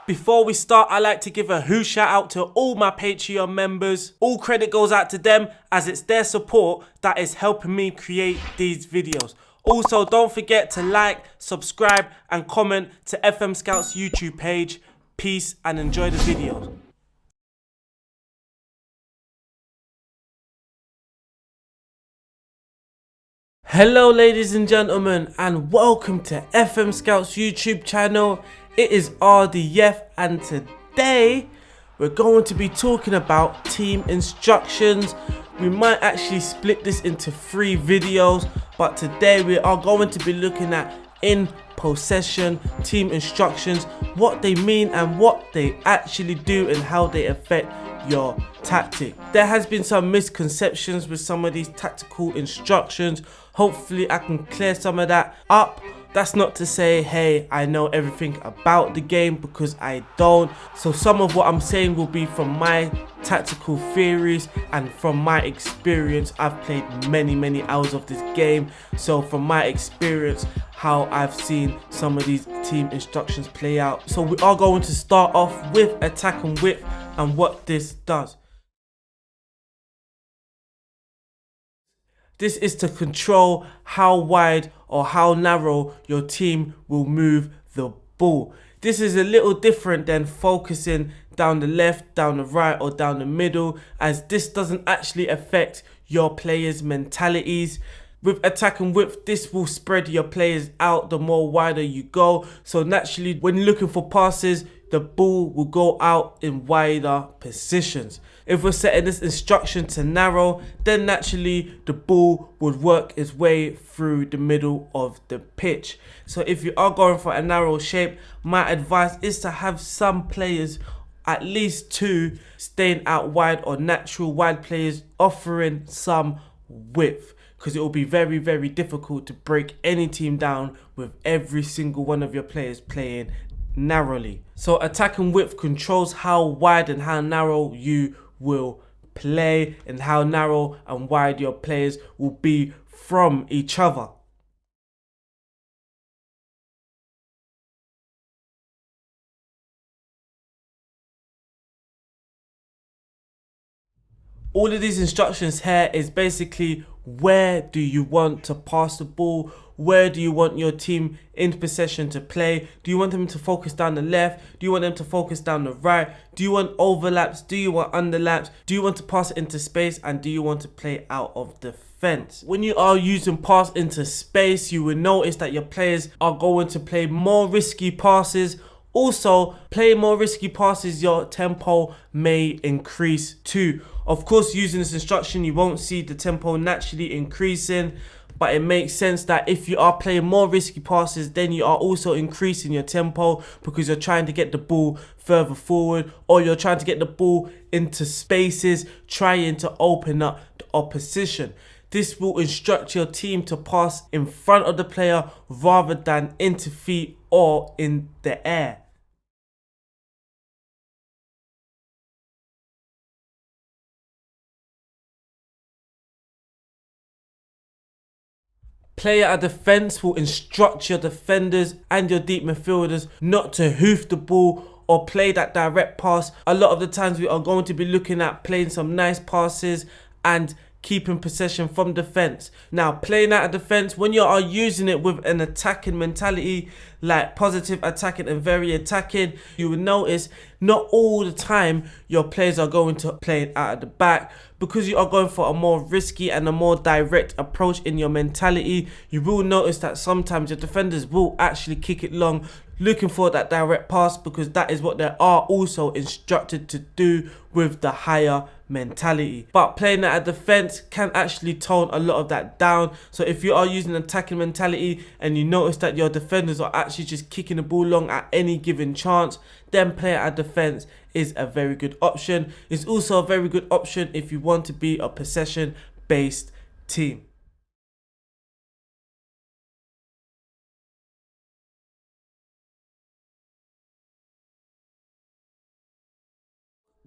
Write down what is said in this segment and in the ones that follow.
Before we start, I like to give a who shout out to all my Patreon members. All credit goes out to them as it's their support that is helping me create these videos. Also, don't forget to like, subscribe and comment to FMSCOUT's YouTube page. Peace and enjoy the videos. Hello ladies and gentlemen, and welcome to FMSCOUT's YouTube channel. It is RDF, and today we're going to be talking about team instructions. We might actually split this into 3 videos, but today we are going to be looking at in possession team instructions, what they mean and what they actually do and how they affect your tactic. There has been some misconceptions with some of these tactical instructions. Hopefully I can clear some of that up. That's not to say, hey, I know everything about the game, because I don't. So some of what I'm saying will be from my tactical theories and from my experience. I've played many hours of this game. So from my experience, how I've seen some of these team instructions play out. So we are going to start off with attack and width and what this does. This is to control how wide or how narrow your team will move the ball. This is a little different than focusing down the left, down the right or down the middle, as this doesn't actually affect your players' mentalities. With attack and width, this will spread your players out the more wider you go. So naturally, when you're looking for passes, the ball will go out in wider positions. If we're setting this instruction to narrow, then naturally the ball would work its way through the middle of the pitch. So if you are going for a narrow shape, my advice is to have some players, at least 2, staying out wide, or natural wide players offering some width, because it will be very difficult to break any team down with every single one of your players playing narrowly. So attack and width controls how wide and how narrow you will play, and how narrow and wide your players will be from each other. All of these instructions here is basically, where do you want to pass the ball? Where do you want your team in possession to play? Do you want them to focus down the left? Do you want them to focus down the right? Do you want overlaps? Do you want underlaps? Do you want to pass it into space? And do you want to play out of defense? When you are using pass into space, you will notice that your players are going to play more risky passes. Also, play more risky passes, your tempo may increase too. Of course, using this instruction, you won't see the tempo naturally increasing, but it makes sense that if you are playing more risky passes, then you are also increasing your tempo, because you're trying to get the ball further forward, or you're trying to get the ball into spaces, trying to open up the opposition. This will instruct your team to pass in front of the player rather than into feet or in the air. Player at defense will instruct your defenders and your deep midfielders not to hoof the ball or play that direct pass. A lot of the times we are going to be looking at playing some nice passes and keeping possession from defense. Now, playing out of defense, when you are using it with an attacking mentality, like positive attacking and very attacking, you will notice not all the time your players are going to play it out of the back, because you are going for a more risky and a more direct approach in your mentality. You will notice that sometimes your defenders will actually kick it long, looking for that direct pass, because that is what they are also instructed to do with the higher mentality. But playing at defense can actually tone a lot of that down. So if you are using an attacking mentality and you notice that your defenders are actually just kicking the ball long at any given chance, then player at defense is a very good option. It's also a very good option if you want to be a possession based team.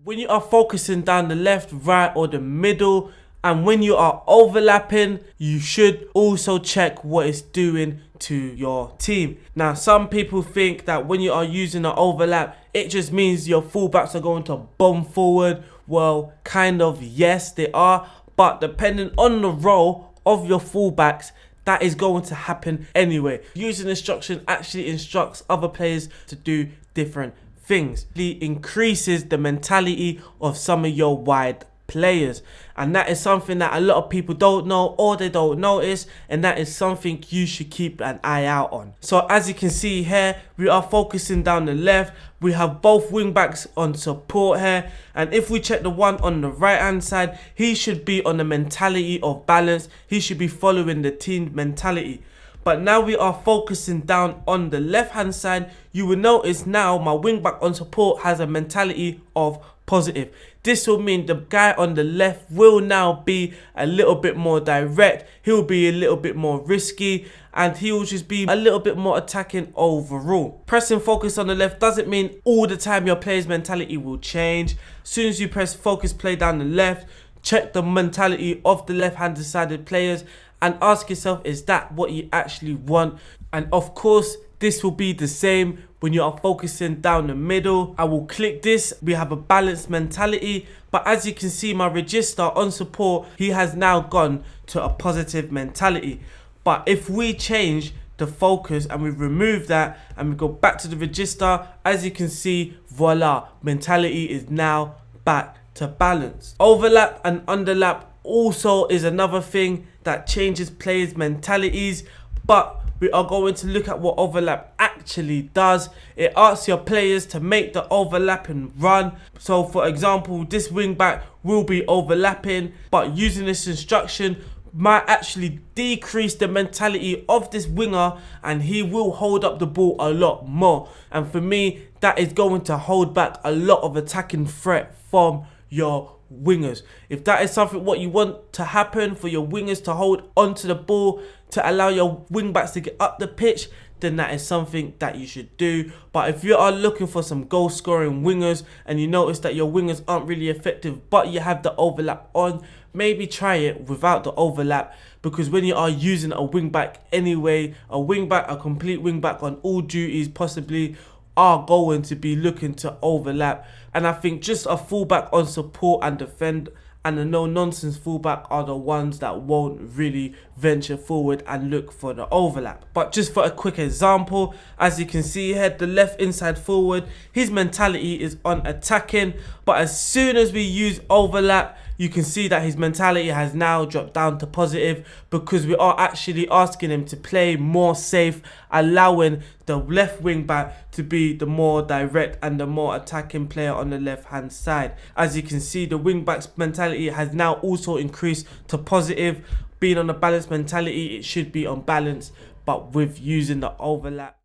When you are focusing down the left, right or the middle, and when you are overlapping, you should also check what it's doing to your team. Now, some people think that when you are using an overlap, it just means your fullbacks are going to bomb forward. Well, kind of, yes, they are. But depending on the role of your fullbacks, that is going to happen anyway. Using instruction actually instructs other players to do different things. It increases the mentality of some of your wide players, and that is something that a lot of people don't know or they don't notice, and that is something you should keep an eye out on. So as you can see here, we are focusing down the left. We have both wing backs on support here, and if we check the one on the right hand side, he should be on the mentality of balance. He should be following the team mentality. But now we are focusing down on the left hand side. You will notice now my wing back on support has a mentality of positive. This will mean the guy on the left will now be a little bit more direct. He'll be a little bit more risky, and he will just be a little bit more attacking overall. Pressing focus on the left doesn't mean all the time your player's mentality will change. As soon as you press focus play down the left, check the mentality of the left-hand decided players and ask yourself, is that what you actually want? And of course, this will be the same when you are focusing down the middle. I will click this. We have a balanced mentality, but as you can see, my register on support, he has now gone to a positive mentality. But if we change the focus and we remove that and we go back to the register, as you can see, voila, mentality is now back to balance. Overlap and underlap also is another thing that changes players' mentalities, but we are going to look at what overlap actually does. It asks your players to make the overlapping run. So for example, this wing back will be overlapping, but using this instruction might actually decrease the mentality of this winger, and he will hold up the ball a lot more. And for me, that is going to hold back a lot of attacking threat from your wingers. If that is something what you want to happen, for your wingers to hold onto the ball, to allow your wing backs to get up the pitch, then that is something that you should do. But if you are looking for some goal scoring wingers and you notice that your wingers aren't really effective but you have the overlap on, maybe try it without the overlap, because when you are using a wing back anyway, a complete wing back on all duties possibly are going to be looking to overlap. And I think just a fullback on support and defend and a no-nonsense fullback are the ones that won't really venture forward and look for the overlap. But just for a quick example, as you can see here, the left inside forward, his mentality is on attacking, but as soon as we use overlap, you can see that his mentality has now dropped down to positive, because we are actually asking him to play more safe, allowing the left wing back to be the more direct and the more attacking player on the left hand side. As you can see, the wing back's mentality has now also increased to positive. Being on a balanced mentality, it should be on balance, but with using the overlap.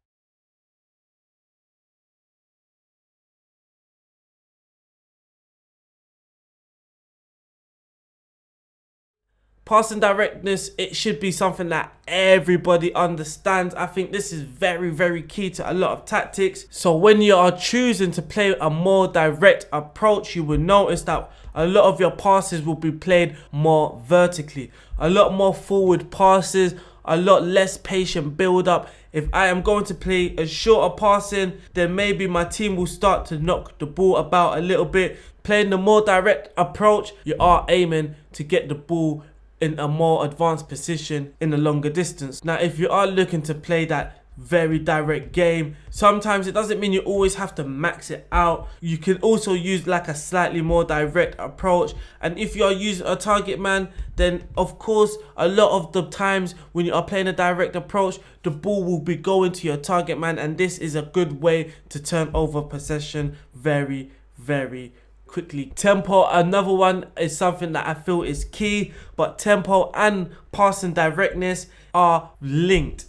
Passing directness, it should be something that everybody understands. I think this is very, very key to a lot of tactics. So when you are choosing to play a more direct approach, you will notice that a lot of your passes will be played more vertically. A lot more forward passes, a lot less patient build up. If I am going to play a shorter passing, then maybe my team will start to knock the ball about a little bit. Playing the more direct approach, you are aiming to get the ball in a more advanced position in a longer distance. Now, if you are looking to play that very direct game, sometimes it doesn't mean you always have to max it out. You can also use like a slightly more direct approach. And if you are using a target man, then of course a lot of the times when you are playing a direct approach, the ball will be going to your target man, and this is a good way to turn over possession very, very quickly. Tempo, another one, is something that I feel is key, but tempo and passing directness are linked.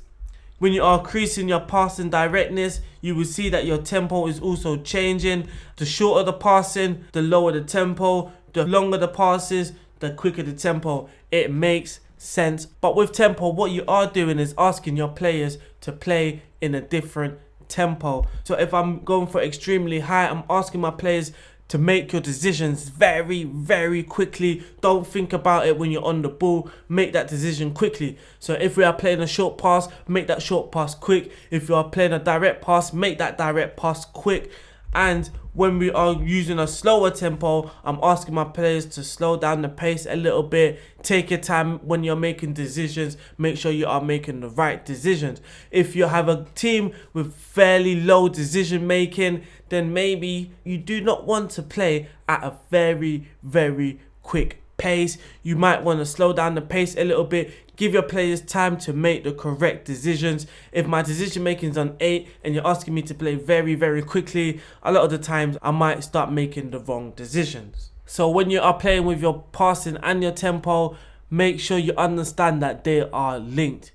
When you are increasing your passing directness, you will see that your tempo is also changing. The shorter the passing, the lower the tempo. The longer the passes, the quicker the tempo. It makes sense. But with tempo, what you are doing is asking your players to play in a different tempo. So if I'm going for extremely high, I'm asking my players to make your decisions very, very quickly. Don't think about it when you're on the ball. Make that decision quickly. So if we are playing a short pass, make that short pass quick. If you are playing a direct pass, make that direct pass quick. And when we are using a slower tempo, I'm asking my players to slow down the pace a little bit. Take your time when you're making decisions. Make sure you are making the right decisions. If you have a team with fairly low decision making, then maybe you do not want to play at a very, very quick pace. You might want to slow down the pace a little bit. Give your players time to make the correct decisions. If my decision making is on 8 and you're asking me to play very, very quickly, a lot of the times I might start making the wrong decisions. So when you are playing with your passing and your tempo, make sure you understand that they are linked.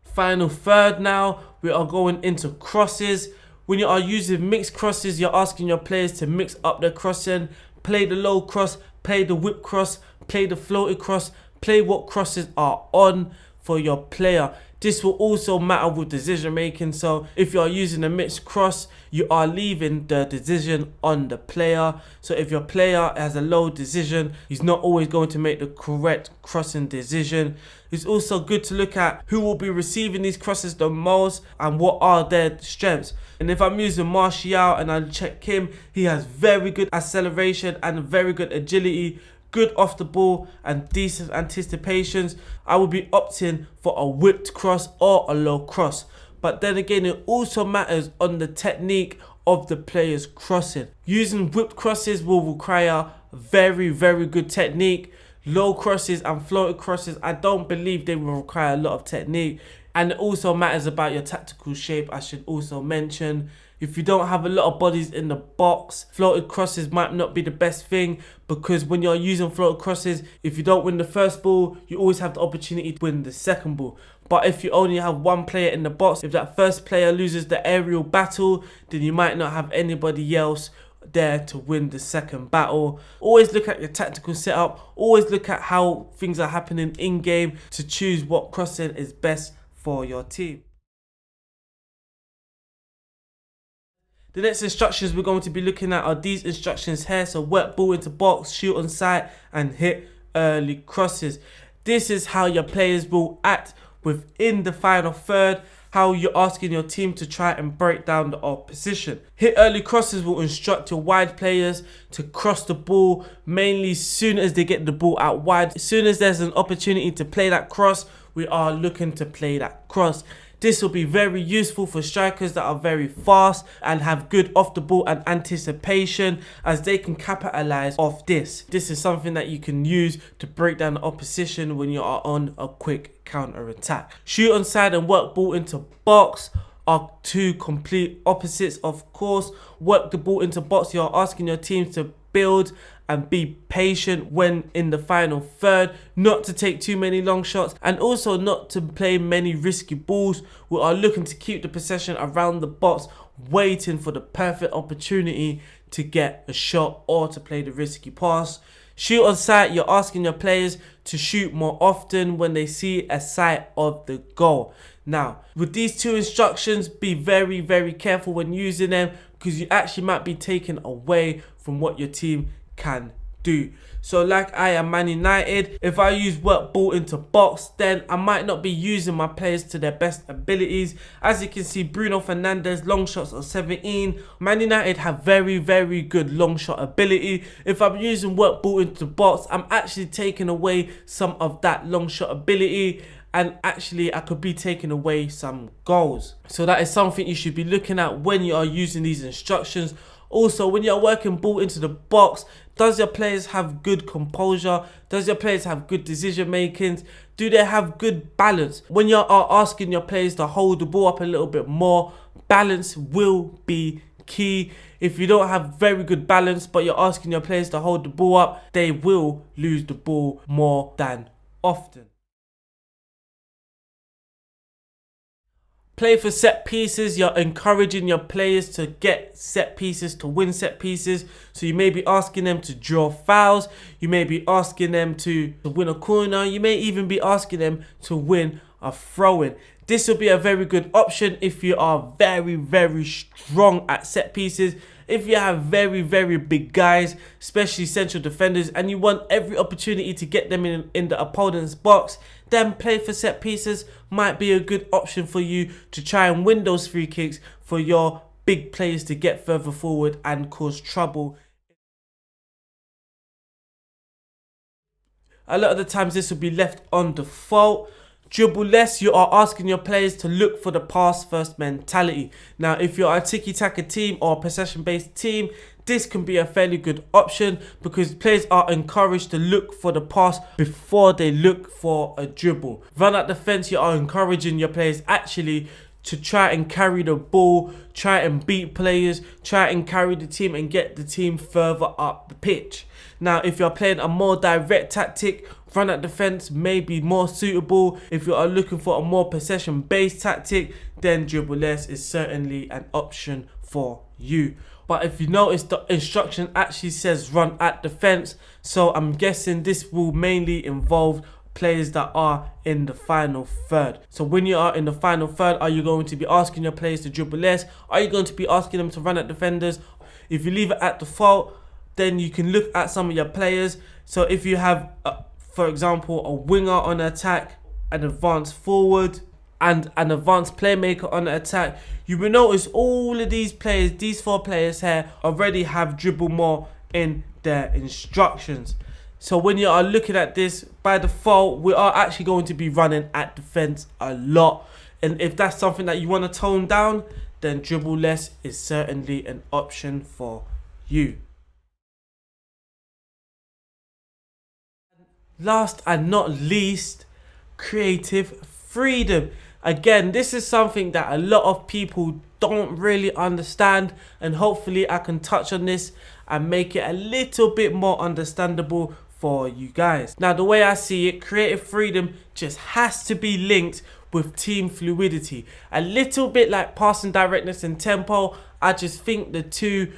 Final third now, we are going into crosses. When you are using mixed crosses, you're asking your players to mix up their crossing. Play the low cross, play the whip cross, play the floated cross, play what crosses are on for your player. This will also matter with decision making. So if you are using a mixed cross, you are leaving the decision on the player. So if your player has a low decision, he's not always going to make the correct crossing decision. It's also good to look at who will be receiving these crosses the most and what are their strengths. And if I'm using Martial and I check him, he has very good acceleration and very good agility, good off the ball and decent anticipations. I will be opting for a whipped cross or a low cross. But then again, it also matters on the technique of the player's crossing. Using whipped crosses will require very, very good technique. Low crosses and floated crosses, I don't believe they will require a lot of technique. And it also matters about your tactical shape, I should also mention. If you don't have a lot of bodies in the box, floated crosses might not be the best thing, because when you're using floated crosses, if you don't win the first ball, you always have the opportunity to win the second ball. But if you only have one player in the box, if that first player loses the aerial battle, then you might not have anybody else there to win the second battle. Always look at your tactical setup. Always look at how things are happening in game to choose what crossing is best for your team. The next instructions we're going to be looking at are these instructions here. So work ball into box, shoot on sight and hit early crosses. This is how your players will act within the final third, how you're asking your team to try and break down the opposition. Hit early crosses will instruct your wide players to cross the ball, mainly as soon as they get the ball out wide. As soon as there's an opportunity to play that cross, we are looking to play that cross. This will be very useful for strikers that are very fast and have good off the ball and anticipation, as they can capitalize off this. This is something that you can use to break down the opposition when you are on a quick counter attack. Shoot on side and work ball into box are two complete opposites, of course. Work the ball into box, you're asking your teams to build and be patient when in the final third, not to take too many long shots and also not to play many risky balls. We are looking to keep the possession around the box, waiting for the perfect opportunity to get a shot or to play the risky pass. Shoot on sight, you're asking your players to shoot more often when they see a sight of the goal. Now, with these two instructions, be very, very careful when using them, because you actually might be taken away from what your team can do. So like I am Man United, if I use work ball into box, then I might not be using my players to their best abilities. As you can see, Bruno Fernandes long shots are 17. Man United have very, very good long shot ability. If I'm using work ball into box, I'm actually taking away some of that long shot ability, and actually I could be taking away some goals. So that is something you should be looking at when you are using these instructions. Also, when you're working ball into the box, does your players have good composure? Does your players have good decision makings? Do they have good balance? When you are asking your players to hold the ball up a little bit more, balance will be key. If you don't have very good balance, but you're asking your players to hold the ball up, they will lose the ball more than often. Play for set pieces. You're encouraging your players to get set pieces, to win set pieces. So you may be asking them to draw fouls. You may be asking them to win a corner. You may even be asking them to win a throw-in. This will be a very good option if you are very, very strong at set pieces. If you have very, very big guys, especially central defenders, and you want every opportunity to get them in the opponent's box, then play for set pieces might be a good option for you to try and win those free kicks for your big players to get further forward and cause trouble. A lot of the times this will be left on default. Dribble less, you are asking your players to look for the pass first mentality. Now, if you're a tiki-taka team or a possession based team, this can be a fairly good option because players are encouraged to look for the pass before they look for a dribble. Run at the fence, you are encouraging your players actually to try and carry the ball, try and beat players, try and carry the team and get the team further up the pitch. Now, if you're playing a more direct tactic, run at defense may be more suitable. If you are looking for a more possession based tactic, then dribble less is certainly an option for you. But if you notice, the instruction actually says run at defense, so I'm guessing this will mainly involve players that are in the final third. So when you are in the final third, are you going to be asking your players to dribble less? Are you going to be asking them to run at defenders? If you leave it at default, then you can look at some of your players. So if you have, for example, a winger on attack, an advanced forward, and an advanced playmaker on attack, you will notice all of these players, these 4 players here, already have dribble more in their instructions. So when you are looking at this, by default, we are actually going to be running at defense a lot. And if that's something that you want to tone down, then dribble less is certainly an option for you. Last and not least, creative freedom. Again, this is something that a lot of people don't really understand, and hopefully I can touch on this and make it a little bit more understandable for you guys. Now, the way I see it, creative freedom just has to be linked with team fluidity. A little bit like passing directness and tempo, I just think the two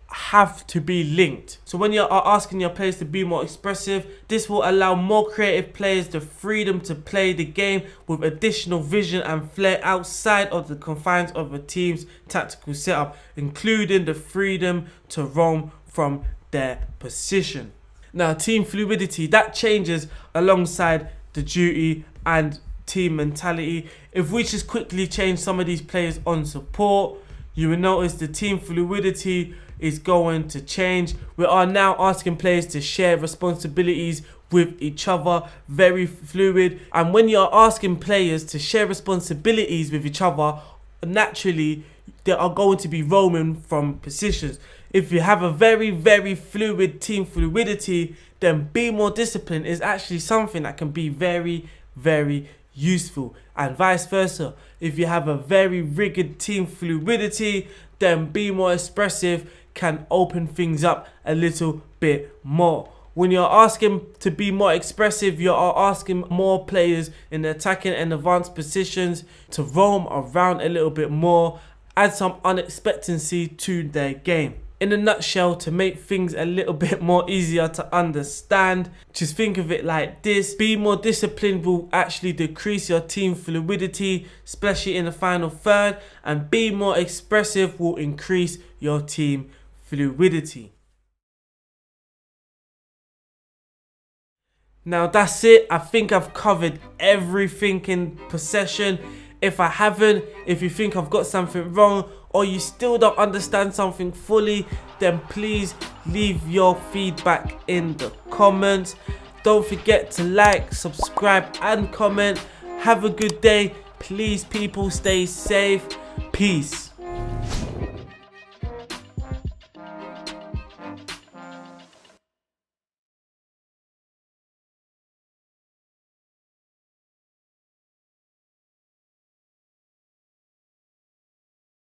have to be linked. So when you are asking your players to be more expressive, this will allow more creative players the freedom to play the game with additional vision and flair outside of the confines of a team's tactical setup, including the freedom to roam from their position. Now, team fluidity, that changes alongside the duty and team mentality. If we just quickly change some of these players on support, you will notice the team fluidity is going to change. We are now asking players to share responsibilities with each other, very fluid. And when you are asking players to share responsibilities with each other, naturally they are going to be roaming from positions. If you have a very, very fluid team fluidity, then be more disciplined is actually something that can be very, very useful, and vice versa. If you have a very rigid team fluidity, then be more expressive can open things up a little bit more. When you're asking to be more expressive, you are asking more players in the attacking and advanced positions to roam around a little bit more, add some unexpectancy to their game. In a nutshell, to make things a little bit more easier to understand, just think of it like this: be more disciplined will actually decrease your team fluidity, especially in the final third, and be more expressive will increase your team fluidity. Now that's it. I think I've covered everything in possession. If I haven't, if you think I've got something wrong, or you still don't understand something fully, then please leave your feedback in the comments. Don't forget to like, subscribe and comment. Have a good day. Please, people, stay safe. Peace.